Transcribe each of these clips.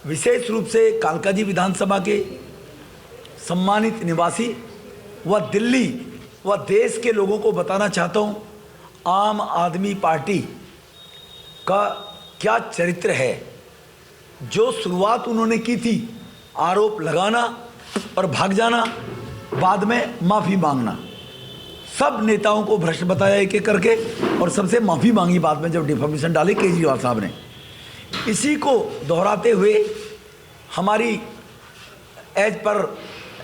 विशेष रूप से कालकाजी विधानसभा के सम्मानित निवासी व दिल्ली व देश के लोगों को बताना चाहता हूं, आम आदमी पार्टी का क्या चरित्र है। जो शुरुआत उन्होंने की थी आरोप लगाना और भाग जाना, बाद में माफ़ी मांगना, सब नेताओं को भ्रष्ट बताया एक एक करके और सबसे माफ़ी मांगी बाद में जब डिफॉर्मेशन डाली केजरीवाल साहब ने। इसी को दोहराते हुए हमारी as per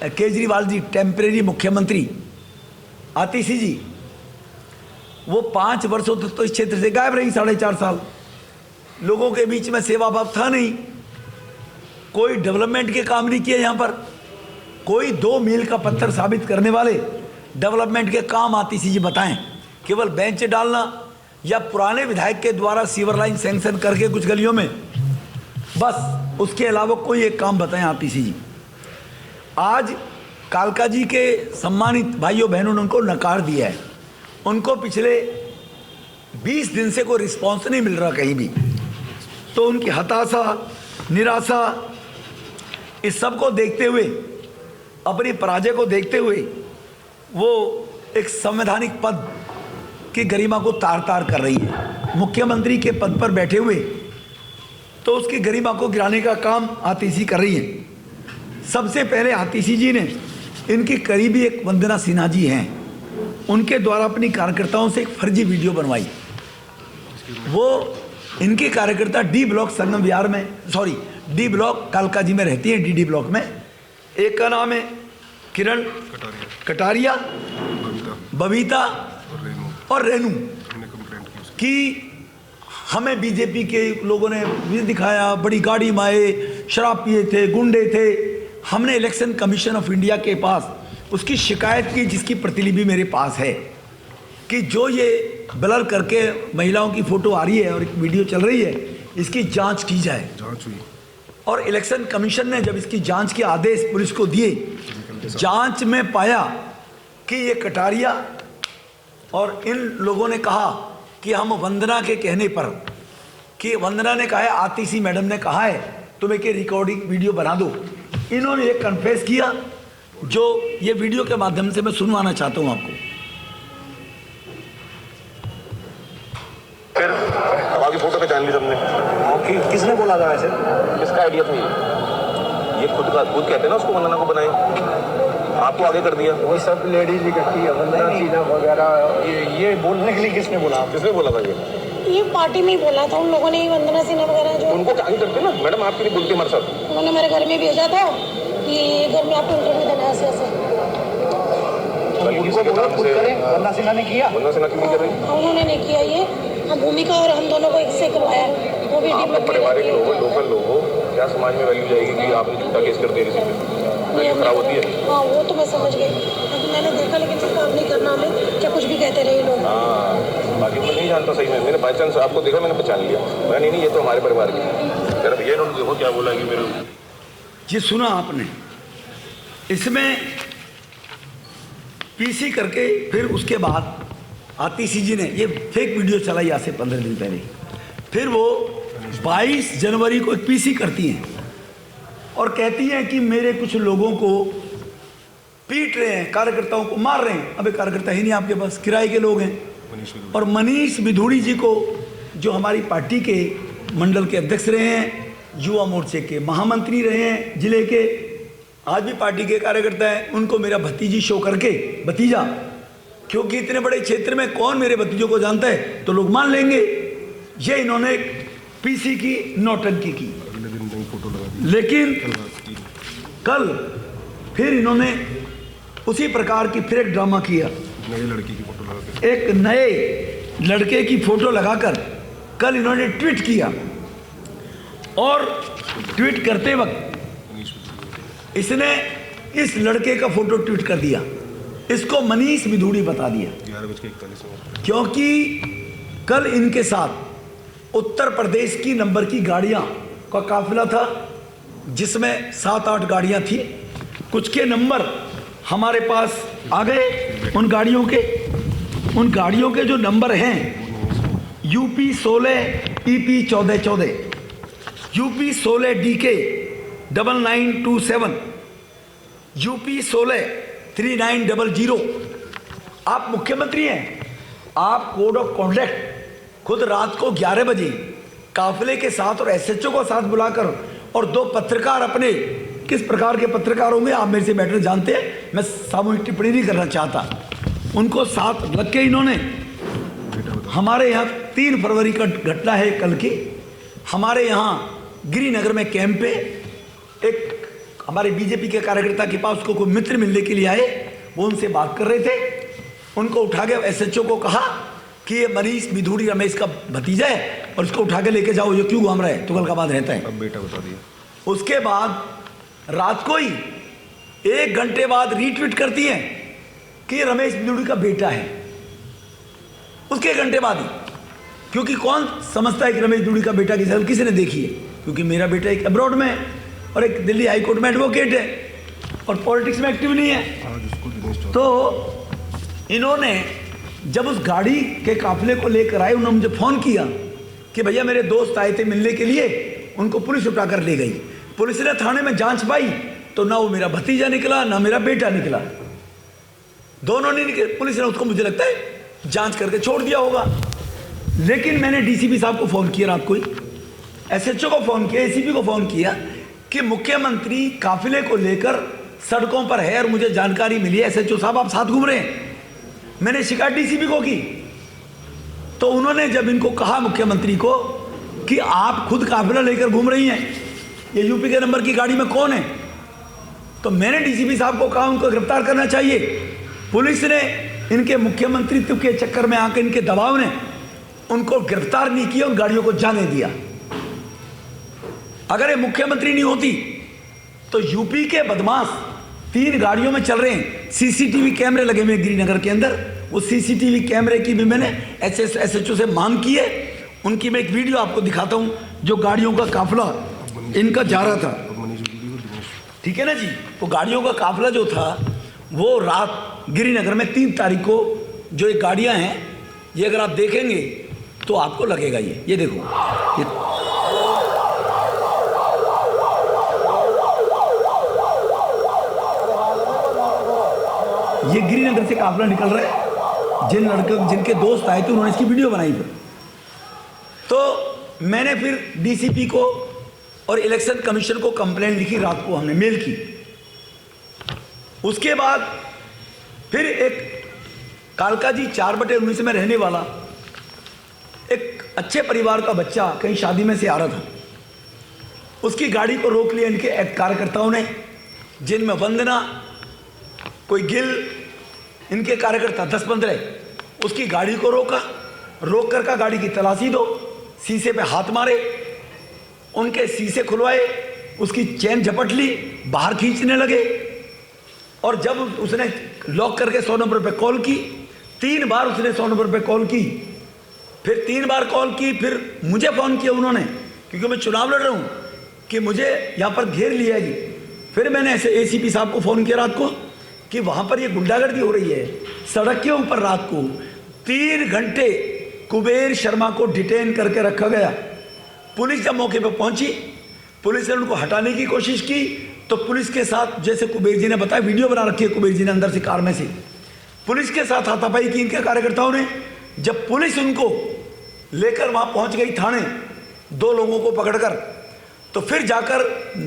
Kejriwal ji temporary मुख्यमंत्री आतिशी जी, वो 5 वर्षों तक तो इस क्षेत्र से गायब रही, 4.5 साल लोगों के बीच में सेवा भाव था नहीं, कोई डेवलपमेंट के काम नहीं किए। यहाँ पर कोई 2 मील का पत्थर साबित करने वाले डेवलपमेंट के काम आतिशी जी बताएं। केवल बेंच डालना या पुराने विधायक के द्वारा सीवर लाइन सैंक्शन करके कुछ गलियों में, बस उसके अलावा कोई एक काम बताएं आतिशी जी। आज कालका जी के सम्मानित भाइयों बहनों ने उनको नकार दिया है। उनको पिछले 20 दिन से कोई रिस्पॉन्स नहीं मिल रहा कहीं भी, तो उनकी हताशा, निराशा, इस सब को देखते हुए, अपनी पराजय को देखते हुए वो एक संवैधानिक पद की गरिमा को तार तार कर रही है। मुख्यमंत्री के पद पर बैठे हुए तो उसकी गरिमा को गिराने का काम आतिशी कर रही है। सबसे पहले आतिशी जी ने, इनकी करीबी एक वंदना सिन्हा जी हैं, उनके द्वारा अपनी कार्यकर्ताओं से एक फर्जी वीडियो बनवाई। वो इनके कार्यकर्ता डी ब्लॉक संगम विहार में, सॉरी डी ब्लॉक कालका जी में रहती है, डी ब्लॉक में। एक का नाम है किरण कटारिया, बबीता और रेनू की हमें बीजेपी के लोगों ने भी दिखाया, बड़ी गाड़ी में आए, शराब पिए थे, गुंडे थे। हमने इलेक्शन कमीशन ऑफ इंडिया के पास उसकी शिकायत की, जिसकी प्रतिलिपि मेरे पास है, कि जो ये ब्लर करके महिलाओं की फ़ोटो आ रही है और एक वीडियो चल रही है, इसकी जांच की जाए। जांच हुई और इलेक्शन कमीशन ने जब इसकी जांच के आदेश पुलिस को दिए, जांच में पाया कि ये कटारिया और इन लोगों ने कहा कि हम वंदना के कहने पर, कि वंदना ने कहा है, आतिशी मैडम ने कहा है तुम एक रिकॉर्डिंग वीडियो बना दो। इन्होंने ये कन्फेस किया, जो ये वीडियो के माध्यम से मैं सुनवाना चाहता हूँ आपको। फिर हवा की फोटो पहचान ली सबने। किसने बोला था वैसे? किसका आइडिया था ये खुद कहते हैं ना उसको, वंदना को बनाए, आपको आगे कर दिया। वो सब लेडीज इकट्ठी है, वंदना सिन्हा वगैरह, ये बोलने के लिए किसने बोला? किसने बोला था ये पार्टी में ही बोला था उन लोगों ने ही, वंदना सिन्हा वगैरह जो उनको आगे करते ना मैडम, आपके लिए बोलते हमारे साथ। उन्होंने मेरे घर में भेजा था कि घर में आपको इंटरव्यू देना है ऐसे। उनको बोला खुद करें, वंदना सिन्हा ने किया? वंदना सिन्हा क्यों कर रही है? उन्होंने नहीं किया ये, हम भूमिका और हम दोनों को एक से करवाया, वो भी आप पारिवारिक लोग हो, लोकल लोग हो, क्या समाज में वैल्यू जाएगी कि आपने झूठा केस कर दिया किसी पे, वैल्यू खराब होती है। हाँ वो तो मैं समझ गई, लेकिन मैंने देखा, लेकिन फिर काम नहीं करना हमें, क्या कुछ भी कहते रहे लोग। हाँ बाकी मैं नहीं जानता सही में, मैंने बाई चांस आपको देखा, मैंने पहचान लिया। मैं नहीं ये तो हमारे परिवार की है। भैया इन्होंने देखो क्या बोला कि मेरे जी सुना आपने, इसमें पीसी करके फिर उसके बाद आतिशी जी ने ये फेक वीडियो चलाई आज से 15 दिन पहले। फिर वो 22 जनवरी को एक पीसी करती हैं और कहती हैं कि मेरे कुछ लोगों को पीट रहे हैं, कार्यकर्ताओं को मार रहे हैं। अबे कार्यकर्ता ही नहीं आपके पास, किराए के लोग हैं। और मनीष बिधूड़ी जी को, जो हमारी पार्टी के मंडल के अध्यक्ष रहे हैं, युवा मोर्चे के महामंत्री रहे हैं जिले के, आज भी पार्टी के कार्यकर्ता हैं, उनको मेरा भतीजी शो करके, भतीजा, क्योंकि इतने बड़े क्षेत्र में कौन मेरे भतीजों को जानता है, तो लोग मान लेंगे। ये इन्होंने पीसी की नौटंकी की। लेकिन कल फिर इन्होंने उसी प्रकार की फिर एक ड्रामा किया, नए लड़की की फोटो लगा के, एक नए लड़के की फोटो लगाकर कल इन्होंने ट्वीट किया। और ट्वीट करते वक्त इसने इस लड़के का फोटो ट्वीट कर दिया, इसको मनीष बिधूड़ी बता दिया, 11:41 क्योंकि कल इनके साथ उत्तर प्रदेश की नंबर की गाड़ियां का काफिला था, जिसमें 7-8 गाड़ियां थी। कुछ के नंबर हमारे पास आ गए, उन गाड़ियों के जो नंबर हैं UP 16 EP 1414, UP 16 DK 9927, UP 16 3900। आप मुख्यमंत्री हैं, आप कोड ऑफ कॉन्डक्ट खुद रात को 11 बजे काफिले के साथ और SHO को साथ बुलाकर, और 2 पत्रकार, अपने किस प्रकार के पत्रकार होंगे आप मेरे से बेटर जानते हैं, मैं सामूहिक टिप्पणी नहीं करना चाहता, उनको साथ लग के इन्होंने, हमारे यहाँ 3 फरवरी का घटना है कल की, हमारे यहाँ गिरिनगर में कैंप पे एक हमारे बीजेपी के कार्यकर्ता के पास उसको कोई मित्र मिलने के लिए आए, वो उनसे बात कर रहे थे, उनको उठा के SHO को कहा कि ये मनीष बिधूड़ी रमेश का भतीजा है और इसको उठा के लेके जाओ, ये क्यों घूम रहा है, तुगलकाबाद रहता है। अब बेटा बता दिया। उसके बाद रात को ही 1 घंटे बाद रीट्वीट करती हैं कि ये रमेश बिधूड़ी का बेटा है, उसके 1 घंटे बाद ही, क्योंकि कौन समझता है कि रमेश बिधूड़ी का बेटा किसी ने देखी है, क्योंकि मेरा बेटा एक अब्रॉड में है और एक दिल्ली हाई कोर्ट में एडवोकेट है और पॉलिटिक्स में एक्टिव नहीं है। तो इन्होंने जब उस गाड़ी के काफिले को लेकर आए, उन्होंने मुझे फ़ोन किया कि भैया मेरे दोस्त आए थे मिलने के लिए, उनको पुलिस उठाकर ले गई। पुलिस ने थाने में जांच पाई तो ना वो मेरा भतीजा निकला ना मेरा बेटा निकला, दोनों नहीं निकले। पुलिस ने उसको मुझे लगता है जांच करके छोड़ दिया होगा। लेकिन मैंने DCP साहब को फ़ोन किया रात को ही, SHO को फ़ोन किया, ACP को फ़ोन किया कि मुख्यमंत्री काफिले को लेकर सड़कों पर है और मुझे जानकारी मिली है, SHO साहब आप साथ घूम रहे हैं। मैंने शिकायत DCP को की, तो उन्होंने जब इनको कहा मुख्यमंत्री को कि आप खुद काफिला लेकर घूम रही हैं, ये UP के नंबर की गाड़ी में कौन है, तो मैंने DCP साहब को कहा उनको गिरफ्तार करना चाहिए। पुलिस ने इनके मुख्यमंत्रित्व के चक्कर में आकर, इनके दबाव ने उनको गिरफ्तार नहीं किया, उन गाड़ियों को जाने दिया। अगर ये मुख्यमंत्री नहीं होती तो UP के बदमाश 3 गाड़ियों में चल रहे हैं, CCTV कैमरे लगे हुए गिरिनगर के अंदर, वो CCTV कैमरे की भी मैंने SHO से मांग की है। उनकी मैं एक वीडियो आपको दिखाता हूं, जो गाड़ियों का काफिला इनका जा रहा था, ठीक है ना जी। वो गाड़ियों का काफिला जो था वो रात गिरिनगर में 3 तारीख को, जो ये गाड़ियां हैं, ये अगर आप देखेंगे तो आपको लगेगा ये देखो, ये गिरिनगर से काफिला निकल रहा है। जिनके दोस्त आए थे उन्होंने इसकी वीडियो बनाई थी। तो मैंने फिर DCP को और इलेक्शन कमीशन को कंप्लेंट लिखी, रात को हमने मेल की। उसके बाद फिर एक कालकाजी 4/19 में रहने वाला एक अच्छे परिवार का बच्चा कहीं शादी में से आ रहा था, उसकी गाड़ी को रोक लिया इनके कार्यकर्ताओं ने, जिनमें वंदना, कोई गिल, इनके कार्यकर्ता 10-15, उसकी गाड़ी को रोका, रोक कर का गाड़ी की तलाशी दो, शीशे पे हाथ मारे, उनके शीशे खुलवाए, उसकी चेन झपट ली, बाहर खींचने लगे। और जब उसने लॉक करके 100 नंबर पे कॉल की, 3 बार उसने 100 नंबर पे कॉल की, फिर 3 बार कॉल की, फिर मुझे फ़ोन किया उन्होंने, क्योंकि मैं चुनाव लड़ रहा हूँ, कि मुझे यहाँ पर घेर लिया है जी। फिर मैंने ऐसे ACP साहब को फ़ोन किया रात को कि वहाँ पर ये गुंडागर्दी हो रही है सड़क के ऊपर। रात को 3 घंटे कुबेर शर्मा को डिटेन करके रखा गया। पुलिस जब मौके पर पहुंची, पुलिस ने उनको हटाने की कोशिश की, तो पुलिस के साथ, जैसे कुबेर जी ने बताया, वीडियो बना रखी है कुबेर जी ने अंदर से कार में से, पुलिस के साथ हाथापाई की इनके कार्यकर्ताओं ने। जब पुलिस उनको लेकर वहाँ पहुँच गई थाने, 2 लोगों को पकड़कर, तो फिर जाकर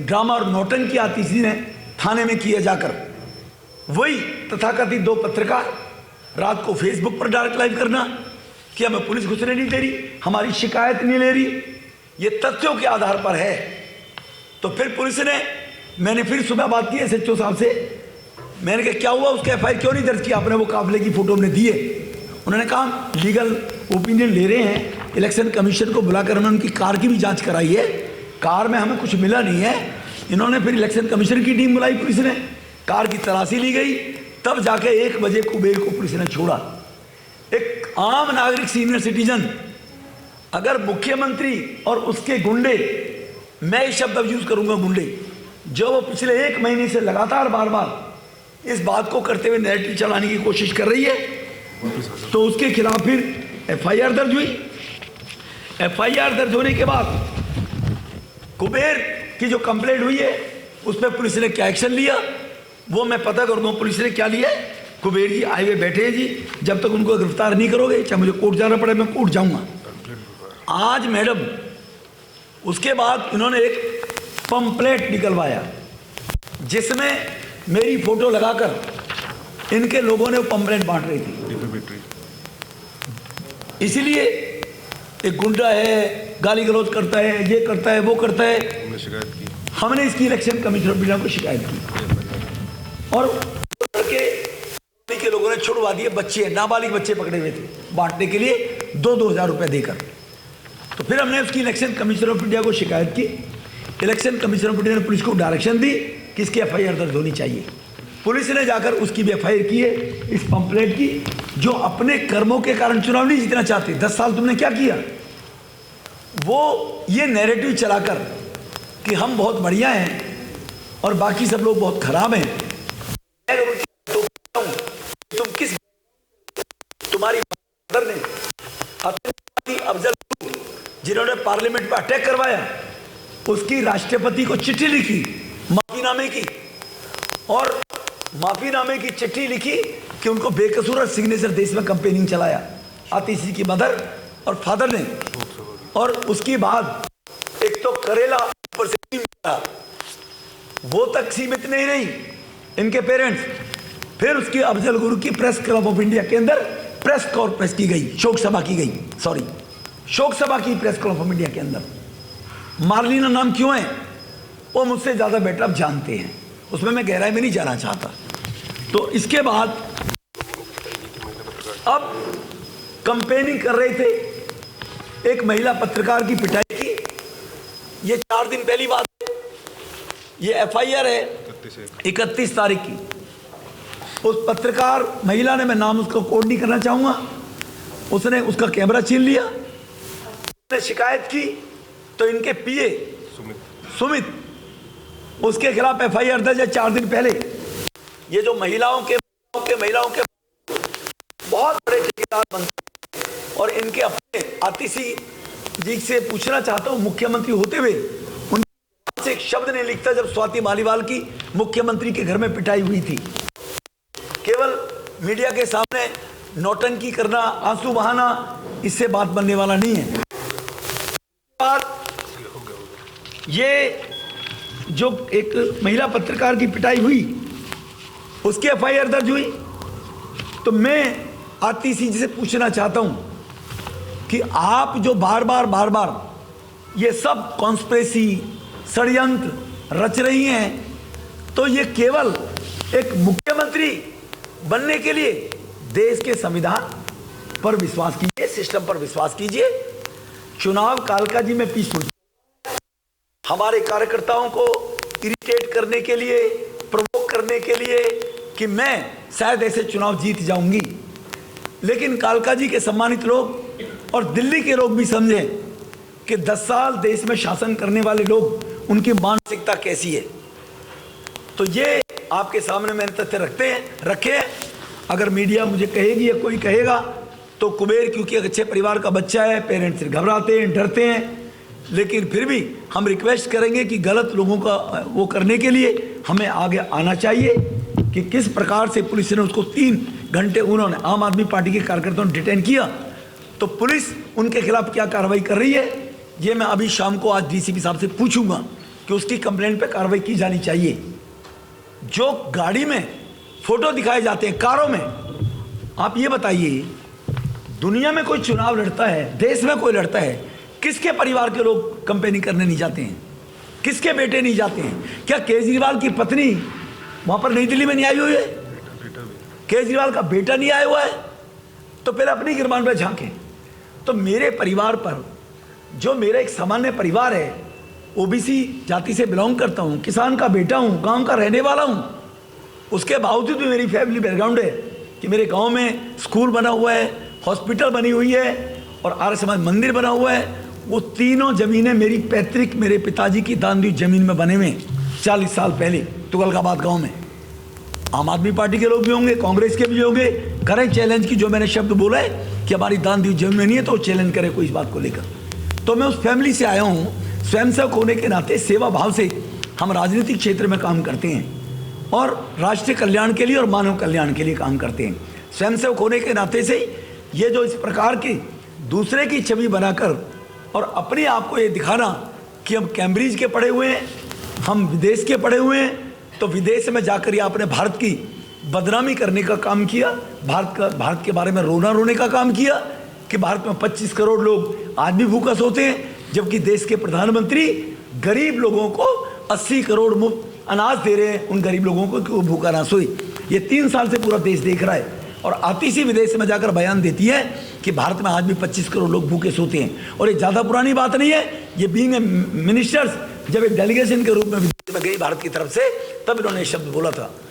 ड्रामा और नौटंकी आतिशी ने थाने में किया जाकर। वही तथाकथित 2 पत्रकार रात को फेसबुक पर डायरेक्ट लाइव करना कि हमें पुलिस घुसने नहीं दे रही, हमारी शिकायत नहीं ले रही, ये तथ्यों के आधार पर है। तो फिर पुलिस ने, मैंने फिर सुबह बात की SHO साहब से, मैंने कहा क्या हुआ, उसका FIR क्यों नहीं दर्ज किया आपने, वो काफिले की फ़ोटो हमने दी है। उन्होंने कहा लीगल ओपिनियन ले रहे हैं, इलेक्शन कमीशन को बुलाकर हमने उनकी कार की भी जाँच कराई है, कार में हमें कुछ मिला नहीं है। इन्होंने फिर इलेक्शन कमीशन की टीम बुलाई, पुलिस ने कार की तलाशी ली गई, तब जाके 1 बजे कुबेर को पुलिस ने छोड़ा। एक आम नागरिक, सीनियर सिटीजन, अगर मुख्यमंत्री और उसके गुंडे, मैं ये शब्द अब यूज करूंगा गुंडे, जो वो पिछले 1 महीने से लगातार बार बार इस बात को करते हुए नैरेटिव चलाने की कोशिश कर रही है, तो उसके खिलाफ फिर FIR दर्ज हुई। FIR दर्ज होने के बाद कुबेर की जो कंप्लेंट हुई है उस पर पुलिस ने क्या एक्शन लिया वो मैं पता कर दूं। पुलिस ने क्या लिया है, कुबेर जी आए हुए बैठे हैं जी, जब तक उनको गिरफ्तार नहीं करोगे चाहे मुझे कोर्ट जाना पड़े मैं कोर्ट जाऊंगा। आज मैडम उसके बाद इन्होंने एक पंपलेट निकलवाया जिसमें मेरी फोटो लगाकर इनके लोगों ने वो पंपलेट बांट रही थी। इसीलिए एक गुंडा है, गाली गलौज करता है, ये करता है, वो करता है। हमने शिकायत की, हमने इसकी इलेक्शन कमीशन ऑफ इंडिया को शिकायत की और लड़के के लोगों ने छुड़वा दिए। बच्चे, नाबालिग बच्चे पकड़े हुए थे बांटने के लिए 2-2 हज़ार रुपये देकर। तो फिर हमने उसकी इलेक्शन कमीशन ऑफ इंडिया को शिकायत की। इलेक्शन कमीशन ऑफ इंडिया ने पुलिस को डायरेक्शन दी कि इसकी एफआईआर दर्ज होनी चाहिए। पुलिस ने जाकर उसकी भी एफआईआर की है इस पंपलेट की, जो अपने कर्मों के कारण चुनाव नहीं जीतना चाहते। 10 साल तुमने क्या किया, वो ये नैरेटिव चलाकर कि हम बहुत बढ़िया हैं और बाकी सब लोग बहुत खराब हैं। तो तुम किस, तुम्हारी मदर ने अफजल जिन्होंने पार्लियामेंट पर अटैक करवाया उसकी राष्ट्रपति को चिट्ठी लिखी माफीनामे की, और माफीनामे की चिट्ठी लिखी कि उनको बेकसूर सिग्नेचर देश में कंपेनिंग चलाया आतिशी की मदर और फादर ने। और उसके बाद एक तो करेला ऊपर से वो तक सीमित नहीं रही इनके पेरेंट्स, फिर उसकी अफजल गुरु की प्रेस क्लब ऑफ इंडिया के अंदर प्रेस कॉन्फ्रेंस की गई, शोक सभा की गई, सॉरी शोक सभा की प्रेस क्लब ऑफ इंडिया के अंदर। मार्लिना नाम क्यों है वो मुझसे ज्यादा बेटर आप जानते हैं, उसमें मैं गहराई में नहीं जाना चाहता। तो इसके बाद अब कंपेनिंग कर रहे थे, एक महिला पत्रकार की पिटाई की, ये 4 दिन पहली बात है। ये एफआईआर है 31 तारीख की। उस पत्रकार महिला ने, मैं नाम उसको कोड नहीं करना चाहूंगा, उसने उसका कैमरा छीन लिया, उसने शिकायत की तो इनके पीए सुमित उसके खिलाफ एफआईआर दर्ज है 4 दिन पहले। ये जो महिलाओं के बहुत बड़े ठेकेदार बनते और इनके अपने आतिशी जी से पूछना चाहता हूं, मुख्यमंत्री होते हुए उनसे एक शब्द नहीं लिखता जब स्वाति मालीवाल की मुख्यमंत्री के घर में पिटाई हुई थी। केवल मीडिया के सामने नौटंकी करना, आंसू बहाना, इससे बात बनने वाला नहीं है। ये जो एक महिला पत्रकार की पिटाई हुई उसकी एफआईआर दर्ज हुई, तो मैं आतिशी जी से पूछना चाहता हूं कि आप जो बार बार ये सब कॉन्स्पिरेसी षड्यंत्र रच रही हैं, तो ये केवल एक मुख्यमंत्री बनने के लिए देश के संविधान पर विश्वास कीजिए, सिस्टम पर विश्वास कीजिए। चुनाव कालकाजी में पीसफुल, हमारे कार्यकर्ताओं को इरिटेट करने के लिए, प्रोवोक करने के लिए कि मैं शायद ऐसे चुनाव जीत जाऊंगी, लेकिन कालकाजी के सम्मानित लोग और दिल्ली के लोग भी समझें कि 10 साल देश में शासन करने वाले लोग, उनकी मानसिकता कैसी है। तो ये आपके सामने मैंने तथ्य रखे हैं। अगर मीडिया मुझे कहेगी या कोई कहेगा तो कुबेर क्योंकि एक अच्छे परिवार का बच्चा है, पेरेंट्स घबराते हैं, डरते हैं, लेकिन फिर भी हम रिक्वेस्ट करेंगे कि गलत लोगों का वो करने के लिए हमें आगे आना चाहिए कि किस प्रकार से पुलिस ने उसको 3 घंटे उन्होंने आम आदमी पार्टी के कार्यकर्ताओं ने डिटेन किया, तो पुलिस उनके खिलाफ क्या कार्रवाई कर रही है ये मैं अभी शाम को आज डीसीपी साहब से पूछूंगा कि उसकी कंप्लेंट पे कार्रवाई की जानी चाहिए। जो गाड़ी में फोटो दिखाए जाते हैं कारों में, आप ये बताइए दुनिया में कोई चुनाव लड़ता है, देश में कोई लड़ता है, किसके परिवार के लोग कंपेनिंग करने नहीं जाते हैं, किसके बेटे नहीं जाते हैं? क्या केजरीवाल की पत्नी वहां पर नई दिल्ली में नहीं आई हुई है? केजरीवाल का बेटा नहीं आया हुआ है? तो पहले अपनी गिरबान पर झांके। तो मेरे परिवार पर, जो मेरा एक सामान्य परिवार है, ओबीसी जाति से बिलोंग करता हूं, किसान का बेटा हूं, गांव का रहने वाला हूं, उसके बावजूद भी मेरी फैमिली बैकग्राउंड है कि मेरे गांव में स्कूल बना हुआ है, हॉस्पिटल बनी हुई है और आर्य समाज मंदिर बना हुआ है। वो तीनों जमीनें मेरी पैतृक, मेरे पिताजी की दान दी जमीन में बने हुए 40 साल पहले तुगलकाबाद गांव में। आम आदमी पार्टी के लोग भी होंगे, कांग्रेस के भी होंगे, करें चैलेंज की। जो मैंने शब्द बोला है कि हमारी दान दी जमीन नहीं है तो चैलेंज करे कोई इस बात को लेकर। तो मैं उस फैमिली से आया हूँ स्वयंसेवक होने के नाते सेवा भाव से हम राजनीतिक क्षेत्र में काम करते हैं और राष्ट्रीय कल्याण के लिए और मानव कल्याण के लिए काम करते हैं। स्वयंसेवक होने के नाते से ये जो इस प्रकार की दूसरे की छवि बनाकर और अपने आप को ये दिखाना कि हम कैम्ब्रिज के पढ़े हुए हैं, हम विदेश के पढ़े हुए हैं, तो विदेश में जाकर ये आपने भारत की बदनामी करने का काम किया, भारत के बारे में रोने का काम किया कि भारत में 25 करोड़ लोग आज भी भूखा सोते हैं, जबकि देश के प्रधानमंत्री गरीब लोगों को 80 करोड़ मुफ्त अनाज दे रहे हैं उन गरीब लोगों को कि वो भूखा ना सोए। ये 3 साल से पूरा देश देख रहा है और आती सी विदेश में जाकर बयान देती है कि भारत में आज भी 25 करोड़ लोग भूखे सोते हैं। और ये ज़्यादा पुरानी बात नहीं है, ये बीइंग ए मिनिस्टर्स जब एक डेलीगेशन के रूप में विदेश में गई भारत की तरफ से, तब इन्होंने शब्द बोला था।